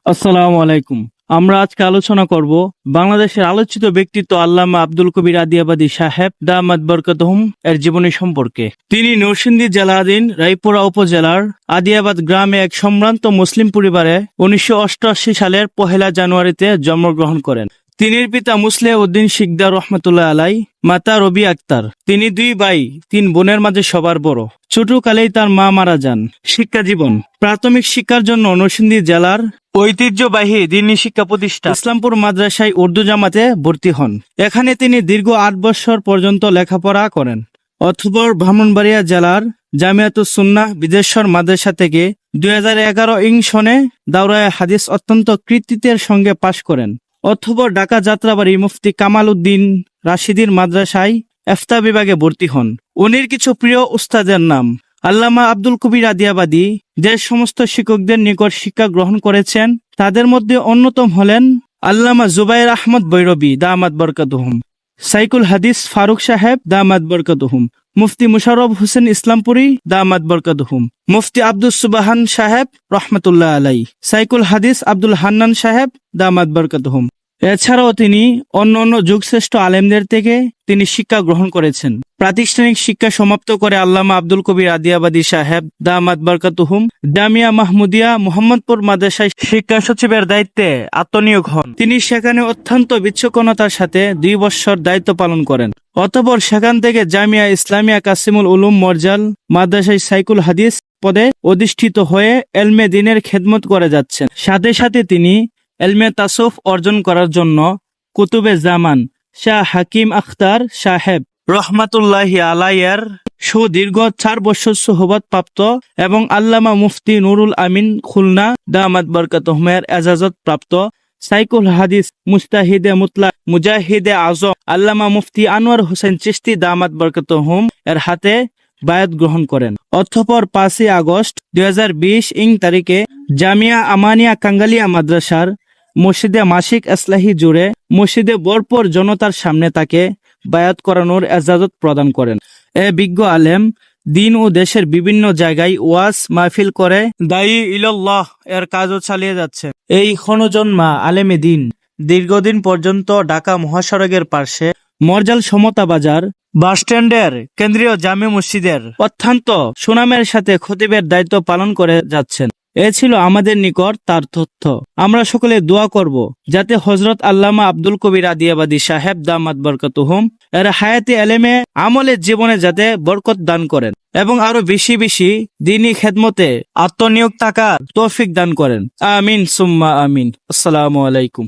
আসসালামু আলাইকুম। আমরা আজকে আলোচনা করব বাংলাদেশের আলোচিত ব্যক্তিত্ব আল্লামা আব্দুল কবির আদিয়াবাদী সাহেব দামাত বরকাতুহুম এর জীবনী সম্পর্কে। তিনি নরসিংদী জেলাধীন রায়পুরা উপজেলার আদিয়াবাদ গ্রামে এক সম্ভ্রান্ত মুসলিম পরিবারে 1988 সালের 1 জানুয়ারিতে জন্মগ্রহণ করেন। তিনির পিতা মুসলেহ উদ্দিন শিকদার রহমতুল্লাহ আলাই, মাতা রবি আক্তার। তিনি 2 ভাই 3 বোনের মাঝে সবার বড়। ছোটকালেই তার মা মারা যান। শিক্ষা জীবন: প্রাথমিক শিক্ষার জন্য নরসিংদী জেলার ঐতিহ্যবাহী দ্বীনি শিক্ষা প্রতিষ্ঠান ইসলামপুর মাদ্রাসায় উর্দু জামাতে ভর্তি হন। এখানে তিনি দীর্ঘ 8 বছর পর্যন্ত লেখাপড়া করেন। অতঃপর ব্রাহ্মণবাড়িয়া জেলার জামিয়াতুস সুন্নাহ বিদেশ্বর মাদ্রাসা থেকে 2011 সনে দাওরায়ে হাদিস অত্যন্ত কৃতিত্বের সঙ্গে পাশ করেন। অতঃপর ঢাকা যাত্রাবাড়ি মুফতি কামাল উদ্দিন রাশিদীর মাদ্রাসায় ইফতা বিভাগে ভর্তি হন। উনির কিছু প্রিয় উস্তাদের নাম: আল্লামা আব্দুল কবির আদিয়াবাদী যে সমস্ত শিক্ষকদের নিকট শিক্ষা গ্রহণ করেছেন তাদের মধ্যে অন্যতম হলেন আল্লামা জুবাইর আহমদ বৈরবী দামাত বরকাতুহুম, সাইকুল হাদিস ফারুক সাহেব দামাত বরকাতুহুম, মুফতি মুশাররফ হোসেন ইসলামপুরী দামাত বরকাতুহুম, মুফতি আব্দুস সুবহান সাহেব রহমতুল্লাহ আলাই, সাইকুল হাদিস আব্দুল হান্নান সাহেব দামাত বরকাতুহুম। এছাড়াও তিনি অন্য যুগশ্রেষ্ঠ আলেমদের থেকে তিনি শিক্ষা গ্রহণ করেছেন। প্রাতিষ্ঠানিক শিক্ষা সমাপ্ত করে আল্লামা আব্দুল কবির আদিয়াবাদী সাহেব দামাত বরকাতুহুম জামিয়া মাহমুদিয়া মোহাম্মদপুর মাদ্রাসায় শিক্ষা সচিবের দায়িত্বে আত্মনিয়োগ হন। তিনি সেখানে অত্যন্ত বিচক্ষণতার সাথে 2 বছর দায়িত্ব পালন করেন। অতঃপর সেখান থেকে জামিয়া ইসলামিয়া কাসিমুল উলুম মরজাল মাদ্রাসায় সাইকুল হাদিস পদে অধিষ্ঠিত হয়ে এলমে দ্বীনের খেদমত করে যাচ্ছেন। সাথে সাথে তিনি এলমে তাসুফ অর্জন করার জন্য কুতুবে জামান শাহ হাকিম আখতার সাহেব রহমাতুল্লাহি আলাইয়ের সুদীর্ঘ 4 বছর সুহবত প্রাপ্ত এবং আল্লামা মুফতি নুরুল আমিন খুলনা দামাত বরকাতুহুমের এজাজত প্রাপ্ত সাইকুল হাদিস মুস্তাহিদে মুতলাক মুজাহিদে আজম আল্লামা মুফতি আনোয়ার হোসেন চিশতি দামাত বরকাতুহুম এর হাতে বায়াত গ্রহণ করেন। অতঃপর 5 আগস্ট 2020 তারিখে জামিয়া আমানিয়া কাঙ্গালিয়া মাদ্রাসার মসজিদে মাসিক ইসলাহি জুড়ে মসজিদে বরপর জনতার সামনে তাকে বায়াত করানোর এজাজত প্রদান করেন। এ বিজ্ঞ আলেম দিন ও দেশের বিভিন্ন জায়গায় ওয়াজ মাহফিল করে দায়ী ইলাল্লাহ এর কাজও চালিয়ে যাচ্ছে। এই ক্ষণজন্মা আলেমে দিন দীর্ঘদিন পর্যন্ত ঢাকা মহাসড়কের পার্শ্বে মরজাল সমতা বাজার বাসস্ট্যান্ডের কেন্দ্রীয় জামে মসজিদের অত্যন্ত সুনামের সাথে খতিবের দায়িত্ব পালন করে যাচ্ছেন। এ ছিল আমাদের নিকট তার তথ্য। আমরা সকলে দোয়া করব যাতে হযরত আল্লামা আব্দুল কবির আদিয়াবাদী সাহেব দামাত বরকাতুহুম এর হায়াতে এলেমে আমলের জীবনে যাতে বরকত দান করেন এবং আরো বেশি বেশি দ্বীনি খেদমতে আত্মনিয়োগ থাকার তৌফিক দান করেন। আমিন সুম্মা আমিন। আসসালামু আলাইকুম।